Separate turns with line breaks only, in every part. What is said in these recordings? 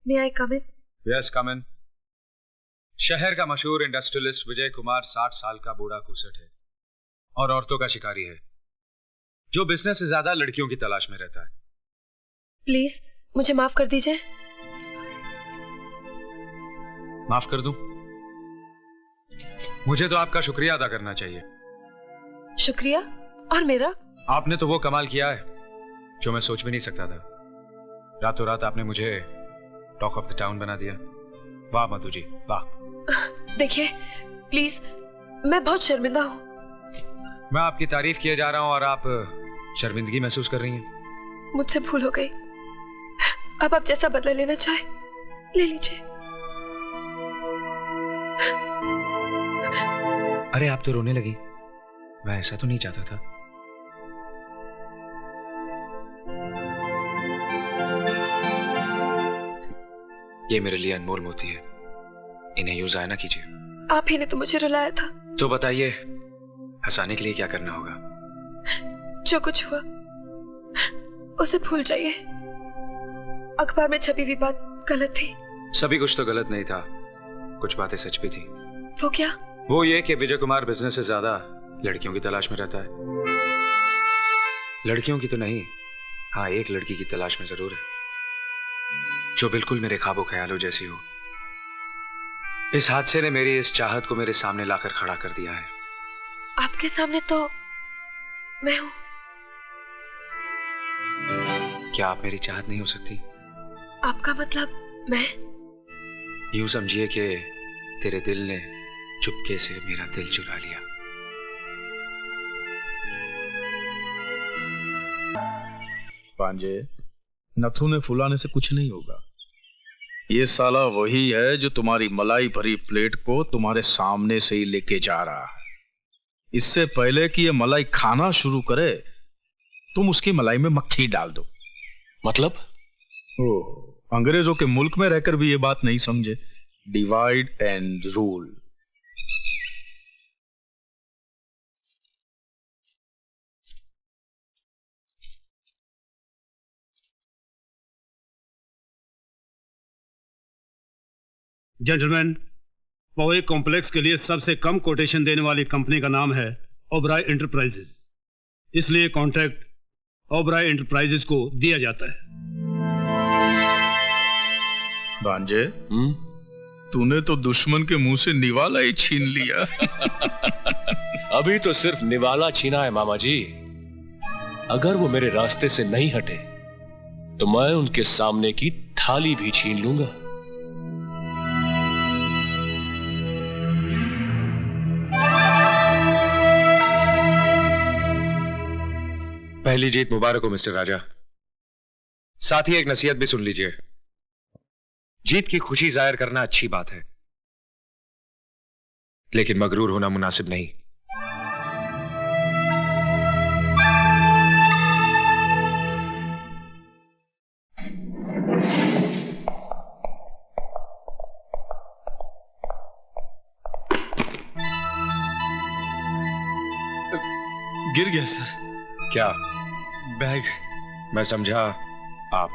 May I come in?
Yes, come in. शहर का मशहूर इंडस्ट्रियलिस्ट विजय कुमार 60 साल का बूढ़ा कुसट है और औरतों का शिकारी है, जो बिजनेस से ज्यादा लड़कियों की तलाश में रहता है।
प्लीज मुझे माफ कर दीजिए।
माफ कर दूं? मुझे तो आपका शुक्रिया अदा करना चाहिए।
शुक्रिया? और मेरा?
आपने तो वो कमाल किया है जो मैं सोच भी नहीं सकता था। रातों रात आपने मुझे टॉक ऑफ द टाउन बना दिया। वाह मधु जी, वाह।
देखिए प्लीज, मैं बहुत शर्मिंदा हूँ।
मैं आपकी तारीफ किए जा रहा हूँ और आप शर्मिंदगी महसूस कर रही हैं।
मुझसे भूल हो गई। अब आप जैसा बदला लेना चाहे ले लीजिए।
अरे आप तो रोने लगी। मैं ऐसा तो नहीं चाहता था। ये मेरे लिए अनमोल मोती है, इन्हें यूं जाया ना कीजिए।
आप ही ने तो मुझे रुलाया था। तो
बताइए, हंसाने के लिए क्या करना होगा?
जो कुछ हुआ उसे भूल जाइए। अखबार में छपी हुई बात गलत थी।
सभी कुछ तो गलत नहीं था, कुछ बातें सच भी थी।
वो क्या?
वो ये कि विजय कुमार बिजनेस से ज्यादा लड़कियों की तलाश में रहता है। लड़कियों की तो नहीं, हाँ एक लड़की की तलाश में जरूर है, जो बिल्कुल मेरे ख्वाबों ख्यालों जैसी हो। इस हादसे ने मेरी इस चाहत को मेरे सामने लाकर खड़ा कर दिया है।
आपके सामने तो मैं हूं।
क्या आप मेरी चाहत नहीं हो सकती?
आपका मतलब मैं?
यूं समझिए कि तेरे दिल ने चुपके से मेरा दिल चुरा लिया।
पांजे, नथुने फुलाने से कुछ नहीं होगा। ये साला वही है जो तुम्हारी मलाई भरी प्लेट को तुम्हारे सामने से ही लेके जा रहा है। इससे पहले कि ये मलाई खाना शुरू करे, तुम उसकी मलाई में मक्खी डाल दो।
मतलब?
ओह, अंग्रेजों के मुल्क में रहकर भी ये बात नहीं समझे। Divide and rule.
जेंटलमैन, पॉवे कॉम्प्लेक्स के लिए सबसे कम कोटेशन देने वाली कंपनी का नाम है ओबराय एंटरप्राइजेस, इसलिए कॉन्ट्रैक्ट ओबराय एंटरप्राइजेस को दिया जाता है।
भांजे, तूने तो दुश्मन के मुंह से निवाला ही छीन लिया।
अभी तो सिर्फ निवाला छीना है मामा जी। अगर वो मेरे रास्ते से नहीं हटे तो मैं उनके सामने की थाली भी छीन लूंगा।
पहली जीत मुबारक हो मिस्टर राजा। साथ ही एक नसीहत भी सुन लीजिए। जीत की खुशी जाहिर करना अच्छी बात है, लेकिन मगरूर होना मुनासिब नहीं।
गिर गया सर।
क्या?
बैग।
मैं समझा आप।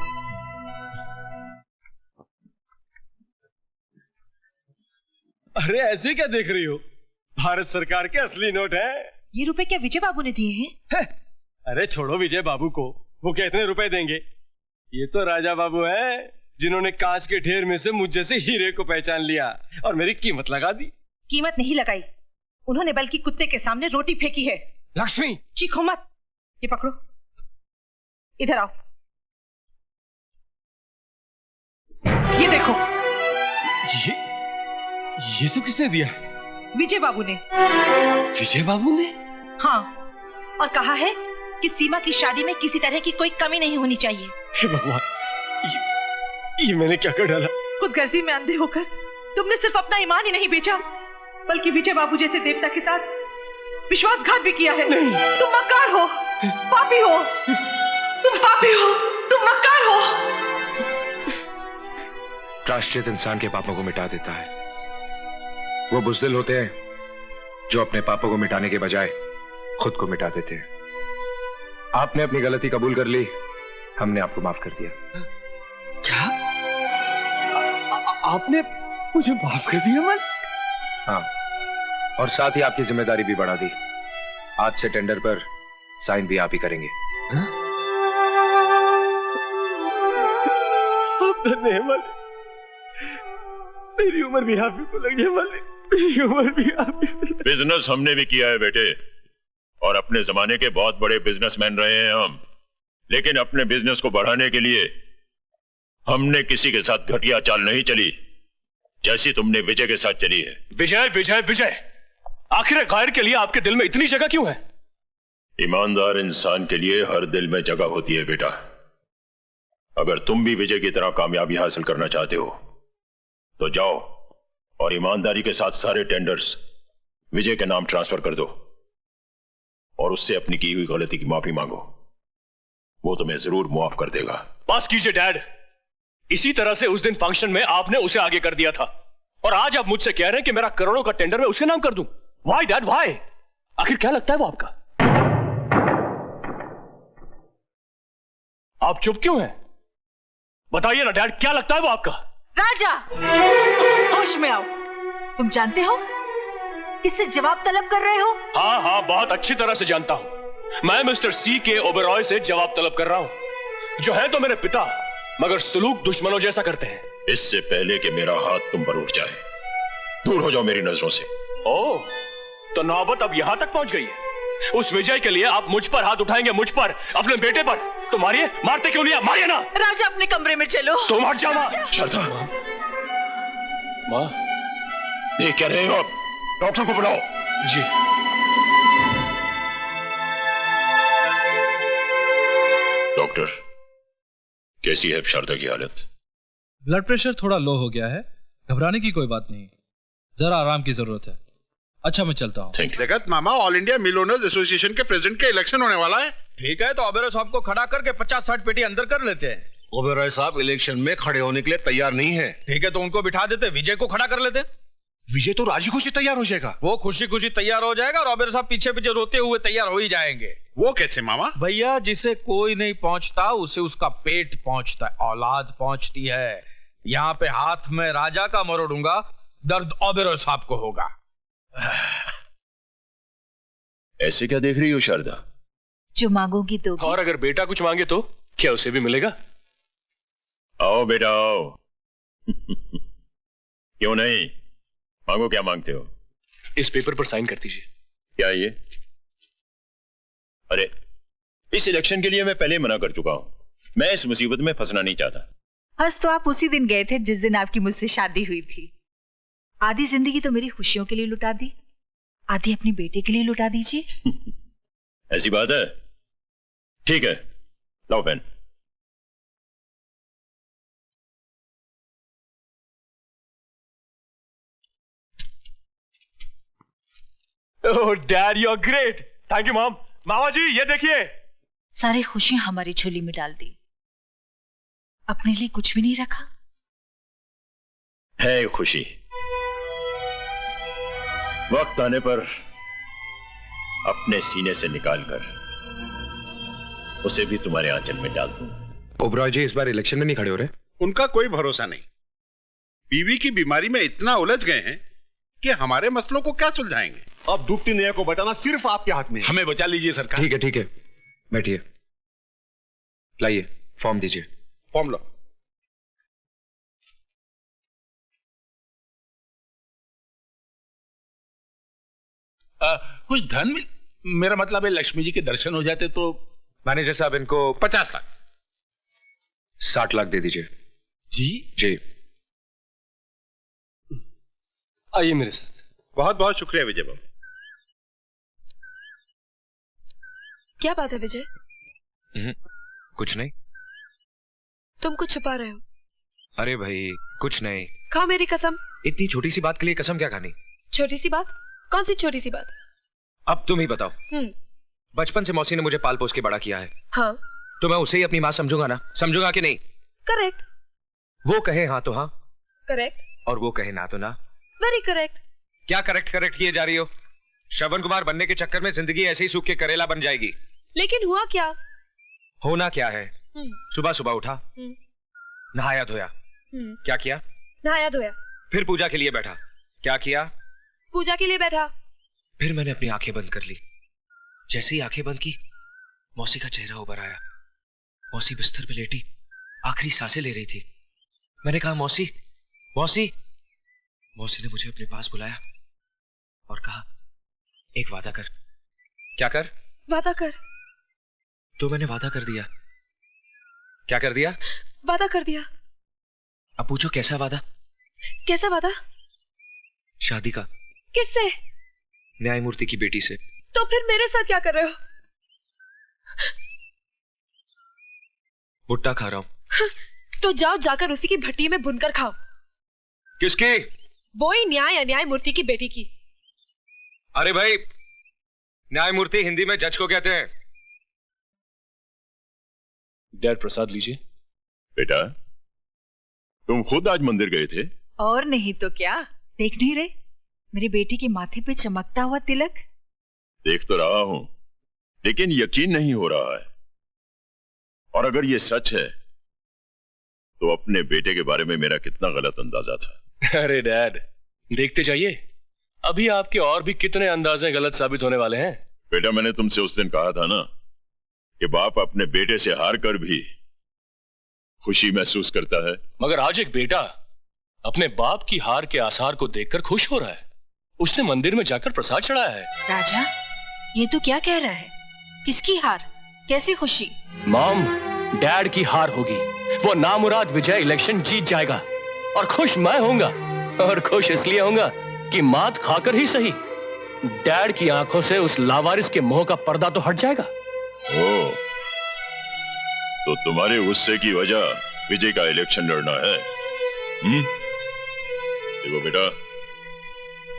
अरे ऐसे क्या देख रही हो? भारत सरकार के असली नोट है।
ये रुपए क्या विजय बाबू ने दिए हैं?
अरे छोड़ो विजय बाबू को, वो क्या इतने रुपए देंगे? ये तो राजा बाबू हैं, जिन्होंने कांच के ढेर में से मुझ जैसे हीरे को पहचान लिया और मेरी कीमत लगा दी।
कीमत नहीं लगाई, उन्होंने बल्कि कुत्ते के सामने रोटी फेंकी है।
लक्ष्मी,
चीखो मत। ये पकड़ो, इधर आओ। ये देखो।
ये सब किसने दिया?
विजय बाबू ने।
विजय बाबू ने?
हाँ, और कहा है कि सीमा की शादी में किसी तरह की कोई कमी नहीं होनी चाहिए।
हे भगवान, ये मैंने क्या कर डाला?
खुदगर्जी में अंधे होकर तुमने सिर्फ अपना ईमान ही नहीं बेचा, बल्कि विजय बाबू जैसे देवता के साथ विश्वासघात भी किया है।
नहीं।
तुम मक्कार हो, पापी हो, तुम पापी हो, तुम मक्कार हो।
प्रायश्चित इंसान के पापों को मिटा देता है। वो बुज़दिल होते हैं जो अपने पापों को मिटाने के बजाय खुद को मिटा देते हैं। आपने अपनी गलती कबूल कर ली, हमने आपको माफ कर दिया।
क्या? आपने मुझे माफ कर दिया मन।
हाँ, और साथ ही आपकी जिम्मेदारी भी बढ़ा दी। आज से टेंडर पर साइन भी आप ही करेंगे।
आप धन्य हैं मालिक, मेरी उम्र भी आप ही को लग जाए मालिक, मेरी उम्र भी आप ही को लग।
बिजनेस हमने भी किया है बेटे, और अपने जमाने के बहुत बड़े बिजनेसमैन रहे हैं हम, लेकिन अपने बिजनेस को बढ़ाने के लिए हमने किसी के साथ घटिया चाल नहीं चली जैसी तुमने विजय के साथ चली है।
विजय विजय विजय, आखिर गायर के लिए आपके दिल में इतनी जगह क्यों है?
ईमानदार इंसान के लिए हर दिल में जगह होती है बेटा। अगर तुम भी विजय की तरह कामयाबी हासिल करना चाहते हो तो जाओ और ईमानदारी के साथ सारे टेंडर्स विजय के नाम ट्रांसफर कर दो और उससे अपनी की हुई गलती की माफी मांगो। वो तुम्हें जरूर मुआफ कर देगा।
पास कीजिए डैड, इसी तरह से उस दिन फंक्शन में आपने उसे आगे कर दिया था, और आज आप मुझसे कह रहे हैं कि मेरा करोड़ों का टेंडर मैं उसके नाम कर दूं। Why dad why? आखिर क्या लगता है वो आपका? आप चुप क्यों हैं? बताइए ना डैड, क्या लगता है वो आपका?
राजा, होश में आओ। तुम जानते हो किससे जवाब तलब कर रहे हो?
हाँ हाँ, बहुत अच्छी तरह से जानता हूं। मैं मिस्टर सी के ओबेरॉय से जवाब तलब कर रहा हूं, जो है तो मेरे पिता, मगर सुलूक दुश्मनों जैसा करते हैं।
इससे पहले कि मेरा हाथ तुम पर उठ जाए, दूर हो जाओ मेरी नजरों से।
ओह, तो नौबत अब यहां तक पहुंच गई है। उस विजय के लिए आप मुझ पर हाथ उठाएंगे, मुझ पर, अपने बेटे पर। तो मारिए, मारते क्यों नहीं? मारिए ना।
राजा, अपने कमरे में चलो।
तुम हट जाओ।
शारदा,
मां,
देख क्या रहे हो आप? डॉक्टर को बुलाओ।
जी।
डॉक्टर, कैसी है शारदा की हालत?
ब्लड प्रेशर थोड़ा लो हो गया है, घबराने की कोई बात नहीं, जरा आराम की जरूरत है। अच्छा, मैं चलता हूँ।
जगत मामा, all India mill owners association के प्रेसिडेंट के इलेक्शन होने वाला है।
ठीक है, तो ओबेरॉय साहब को खड़ा करके 50-60 पेटी अंदर कर लेते हैं।
ओबेरॉय साहब इलेक्शन में खड़े होने के लिए तैयार नहीं है।
ठीक है, तो उनको बिठा देते, विजय को खड़ा कर लेते।
विजय तो राजी खुशी तैयार हो जाएगा।
वो खुशी खुशी तैयार हो जाएगा और ओबेरॉय साहब पीछे पीछे रोते हुए तैयार हो ही जाएंगे।
वो कैसे मामा?
भैया, जिसे कोई नहीं पहुंचता उसे उसका पेट पहुंचता है, औलाद पहुंचती है। यहाँ पे हाथ में राजा का मरोड़ूंगा, दर्द ओबेरॉय साहब को होगा।
ऐसे क्या देख रही हो शारदा?
जो मांगोगी तो।
और अगर बेटा कुछ मांगे तो क्या उसे भी मिलेगा?
आओ बेटा आओ। क्यों नहीं, मांगो, क्या मांगते हो?
इस पेपर पर साइन कर दीजिए।
क्या ये? अरे, इस इलेक्शन के लिए मैं पहले मना कर चुका हूं। मैं इस मुसीबत में फंसना नहीं चाहता।
हंस तो आप उसी दिन गए थे जिस दिन आपकी मुझसे शादी हुई थी। आधी जिंदगी तो मेरी खुशियों के लिए लुटा दी, आधी अपने बेटे के लिए लुटा दीजिए।
ऐसी बात है? ठीक है, लाओ pen.
Oh dad, you are great. Thank you mom. मामा जी, ये देखिए।
सारी खुशियां हमारी झोली में डाल दी, अपने लिए कुछ भी नहीं रखा।
है खुशी, वक्त आने पर अपने सीने से निकालकर उसे भी तुम्हारे आंचल में डाल दूं।
ओबेरॉय जी इस बार इलेक्शन में नहीं खड़े हो रहे?
उनका कोई भरोसा नहीं। बीवी की बीमारी में इतना उलझ गए हैं कि हमारे मसलों को क्या सुलझाएंगे।
अब डूबती नैया को बचाना सिर्फ आपके हाथ में है।
हमें बचा लीजिए सरकार।
ठीक है ठीक है, बैठिए, लाइए फॉर्म दीजिए।
फॉर्म लो।
कुछ धन मेरा मतलब है लक्ष्मी जी के दर्शन हो जाते तो।
मैनेजर साहब, इनको
50 लाख।
60 लाख दे दीजिए।
जी
जी।
आइए मेरे साथ।
बहुत बहुत शुक्रिया विजय बाबू।
क्या बात है विजय?
कुछ नहीं।
तुम कुछ छुपा रहे हो?
अरे भाई कुछ नहीं।
खाओ मेरी कसम।
इतनी छोटी सी बात के लिए कसम क्या खानी?
छोटी सी बात? कौन सी छोटी सी बात?
अब तुम ही बताओ। बचपन से मौसी ने मुझे पाल पोस के बड़ा किया है।
हाँ,
तो मैं उसे ही अपनी माँ समझूंगा ना? समझूंगा कि नहीं?
करेक्ट।
वो कहे हाँ तो हाँ,
करेक्ट।
और वो कहे ना तो ना।
Very correct.
क्या करेक्ट करेक्ट किए जा रही हो? श्रवण कुमार बनने के चक्कर में जिंदगी ऐसे ही सूख के करेला बन जाएगी।
लेकिन हुआ क्या?
होना क्या है? सुबह सुबह उठा, नहाया धोया, क्या किया?
नहाया धोया।
फिर पूजा के लिए बैठा। क्या किया?
पूजा के लिए बैठा।
फिर मैंने अपनी आंखें बंद कर ली। जैसे ही आंखें बंद की, मौसी का चेहरा उभर आया। मौसी बिस्तर पे लेटी आखिरी सांसें ले रही थी। मैंने कहा, मौसी, मौसी। मौसी ने मुझे अपने पास बुलाया और कहा, एक वादा कर। क्या कर?
वादा कर।
तो मैंने वादा कर दिया। क्या कर दिया?
वादा कर दिया।
अब पूछो, कैसा वादा?
कैसा वादा?
शादी का।
किससे?
न्यायमूर्ति की बेटी से।
तो फिर मेरे साथ क्या कर रहे हो?
भुट्टा खा रहा हूं।
तो जाओ, जाकर उसी की भट्टी में भुनकर खाओ।
किसकी?
वो ही न्याय अन्यायमूर्ति की बेटी की।
अरे भाई, न्यायमूर्ति हिंदी में जज को कहते हैं।
डैड, प्रसाद लीजिए।
बेटा, तुम खुद आज मंदिर गए थे?
और नहीं तो क्या, देख नहीं रहे मेरी बेटी के माथे पे चमकता हुआ तिलक?
देख तो रहा हूं, लेकिन यकीन नहीं हो रहा है। और अगर ये सच है तो अपने बेटे के बारे में मेरा कितना गलत अंदाजा था।
अरे डैड, देखते जाइए, अभी आपके और भी कितने अंदाजे गलत साबित होने वाले हैं।
बेटा, मैंने तुमसे उस दिन कहा था ना कि बाप अपने बेटे से हार कर भी खुशी महसूस करता है।
मगर आज एक बेटा अपने बाप की हार के आसार को देखकर खुश हो रहा है। उसने मंदिर में जाकर प्रसाद चढ़ाया है।
राजा, ये तो क्या कह रहा है? किसकी हार? कैसी खुशी?
मॉम, डैड की हार होगी। वो नामुराद विजय इलेक्शन जीत जाएगा और खुश मैं होऊंगा। और खुश इसलिए होऊंगा कि मात खाकर ही सही डैड की आंखों से उस लावारिस के मोह का पर्दा तो हट जाएगा।
ओ, तो तुम्हारे गुस्से की वजह विजय का इलेक्शन लड़ना है? देखो बेटा,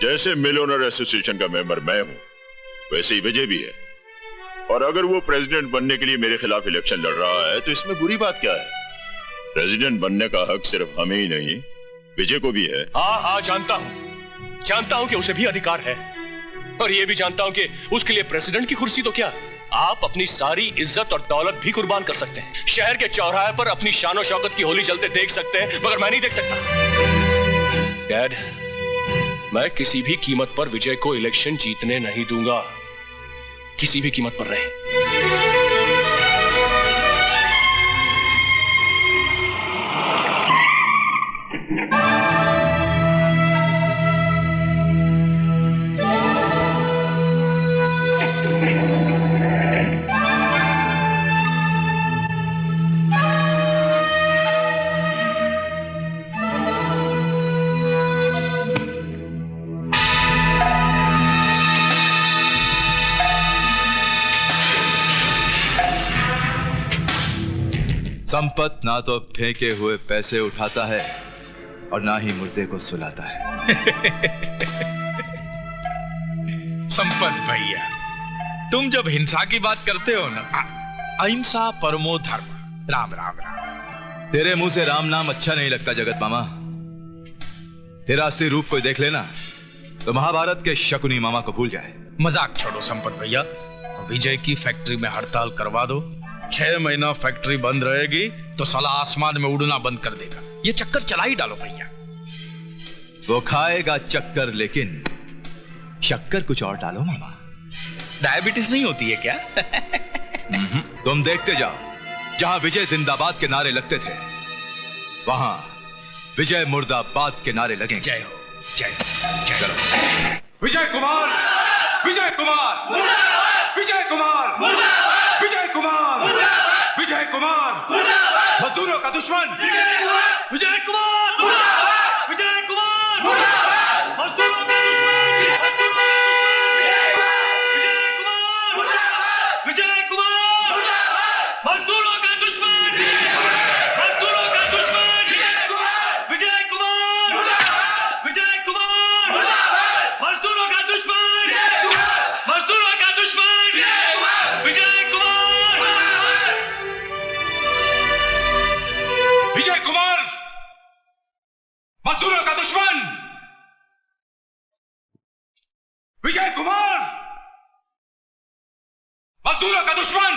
जैसे मिल ओनर एसोसिएशन का मेंबर मैं हूं, वैसे ही विजय भी है। और अगर वो प्रेसिडेंट बनने के लिए मेरे खिलाफ इलेक्शन लड़ रहा है तो इसमें बुरी बात क्या है? प्रेसिडेंट बनने का हक सिर्फ हमें ही नहीं, विजय को भी है।
हाँ, जानता हूं कि उसे भी अधिकार है। और ये भी जानता हूं कि उसके लिए प्रेसिडेंट की कुर्सी तो क्या, आप अपनी सारी इज्जत और दौलत भी कुर्बान कर सकते हैं। शहर के चौराहे पर अपनी शानो शौकत की होली जलते देख सकते हैं, मगर मैं नहीं देख सकता। डैड, मैं किसी भी कीमत पर विजय को इलेक्शन जीतने नहीं दूंगा, किसी भी कीमत पर रहे।
संपत ना तो फेंके हुए पैसे उठाता है और ना ही मुर्दे को सुलाता है।
संपत भैया, तुम जब हिंसा की बात करते हो ना, अहिंसा परमो धर्म, राम राम राम।
तेरे मुंह से राम नाम अच्छा नहीं लगता जगत मामा। तेरा असली रूप कोई देख लेना तो महाभारत के शकुनी मामा को भूल जाए।
मजाक छोड़ो संपत भैया, विजय की फैक्ट्री में हड़ताल करवा दो। 6 महीना फैक्ट्री बंद रहेगी तो साला आसमान में उड़ना बंद कर देगा। ये चक्कर चला ही डालो भैया।
वो खाएगा चक्कर, लेकिन शक्कर कुछ और डालो मामा।
डायबिटीज नहीं होती है क्या?
तुम देखते जाओ, जहां विजय जिंदाबाद के नारे लगते थे वहां विजय मुर्दाबाद के नारे लगेंगे।
जय हो, जय हो, जय
हो।
विजय कुमार, विजय कुमार, विजय कुमार, विजय कुमार, विजय कुमार, मजदूरों का दुश्मन विजय कुमार, विजय कुमार, विजय कुमार, मजदूरों का दुश्मन विजय कुमार, मजदूरों का दुश्मन, मजदूरों का दुश्मन विजय कुमार, विजय कुमार, मजदूरों का दुश्मन, मजदूरों का दुश्मन विजय कुमार, विजय कुमार, मजदूरों का दुश्मन विजय कुमार, मजदूरों का दुश्मन।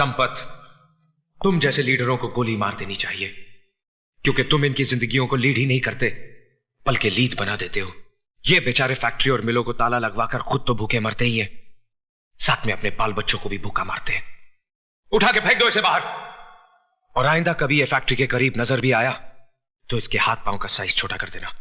संपत, तुम जैसे लीडरों को गोली मार देनी चाहिए, क्योंकि तुम इनकी जिंदगियों को लीड ही नहीं करते बल्कि लीड बना देते हो। ये बेचारे फैक्ट्री और मिलों को ताला लगवाकर खुद तो भूखे मरते ही हैं, साथ में अपने बाल बच्चों को भी भूखा मारते हैं। उठा के फेंक दो इसे बाहर, और आइंदा कभी ये फैक्ट्री के करीब नजर भी आया तो इसके हाथ पांव का साइज छोटा कर देना।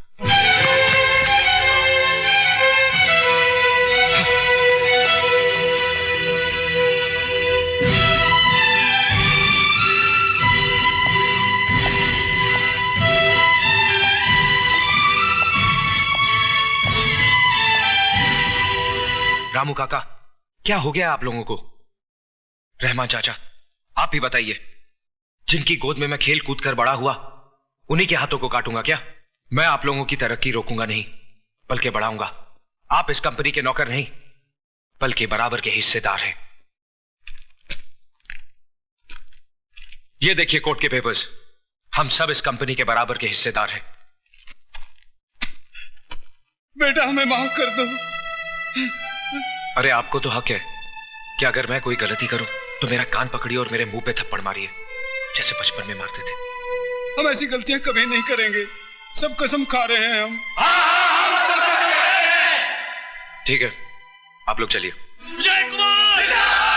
रामू काका, क्या हो गया आप लोगों को? रहमान चाचा, आप ही बताइए, जिनकी गोद में मैं खेल कूद कर बड़ा हुआ, उन्हीं के हाथों को काटूंगा क्या? मैं आप लोगों की तरक्की रोकूंगा नहीं बल्कि बढ़ाऊंगा। आप इस कंपनी के नौकर नहीं बल्कि बराबर के हिस्सेदार हैं। ये देखिए कोर्ट के पेपर्स, हम सब इस कंपनी के बराबर के हिस्सेदार हैं।
बेटा हमें माफ कर दो।
अरे आपको तो हक है कि अगर मैं कोई गलती करूं तो मेरा कान पकड़िए और मेरे मुंह पे थप्पड़ मारिए, जैसे बचपन में मारते थे।
हम ऐसी गलतियां कभी नहीं करेंगे, सब कसम खा रहे हैं हम।
ठीक है, आप लोग चलिए।
विजय कुमार